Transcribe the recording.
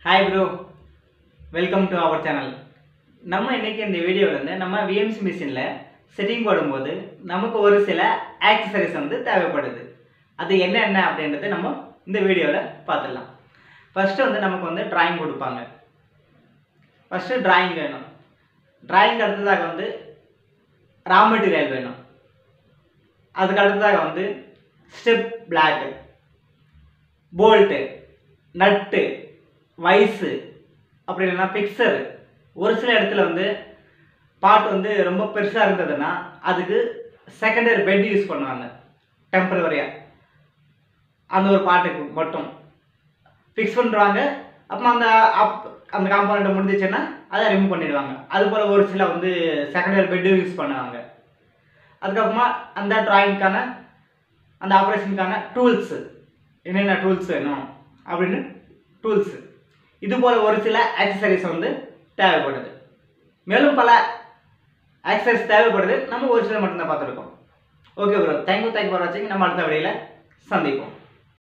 Hi bro, welcome to our channel. நம்ம இன்னைக்கு இந்த வீடியோல இருந்து நம்ம VMC மிஷின்ல செட்டிங் போடும்போது நமக்கு ஒரு சில ஆக்சஸரிஸ் வந்து தேவைப்படுது. அது என்ன அப்படின்றதை நம்ம இந்த வீடியோல பார்த்துடலாம். ஃபர்ஸ்ட் வந்து நமக்கு வந்து டிராயிங் கொடுப்பாங்க. ஃபர்ஸ்ட் டிராயிங் வேணும். டிராயிங் அடுத்ததாக வந்து ரா மெட்டீரியல் வேணும். அதுக்கு அடுத்ததாக வந்து ஸ்டெப் பிளாக், போல்ட், நட்டு, வைஸு, அப்படி இல்லைன்னா பிக்சர். ஒரு சில இடத்துல வந்து பார்ட் வந்து ரொம்ப பெருசாக இருந்ததுன்னா அதுக்கு செகண்டரி பெட் யூஸ் பண்ணுவாங்க டெம்பரவரியாக. அந்த ஒரு பார்ட்டுக்கு மட்டும் ஃபிக்ஸ் பண்ணுறாங்க. அப்புறம் அந்த காம்பவுண்டை முடிஞ்சிச்சுன்னா அதை ரிமூவ் பண்ணிடுவாங்க. அதுபோல் ஒரு சில வந்து செகண்டரி பெட்டு யூஸ் பண்ணுவாங்க. அதுக்கப்புறமா அந்த டிராயிங்க்கான அந்த ஆப்ரேஷனுக்கான டூல்ஸு, என்னென்ன டூல்ஸ் வேணும் அப்படின்னு டூல்ஸு, இதுபோல் ஒரு சில ஆக்சசரிஸ் வந்து தேவைப்படுது. மேலும் பல ஆக்சசரிஸ் தேவைப்படுது. நம்ம ஒரு சில மட்டும்தான் பார்த்துருக்கோம். ஓகே ப்ரோ, தேங்க்யூ ஃபார் வாட்சிங். நம்ம அடுத்த வீடியோவில் சந்திப்போம்.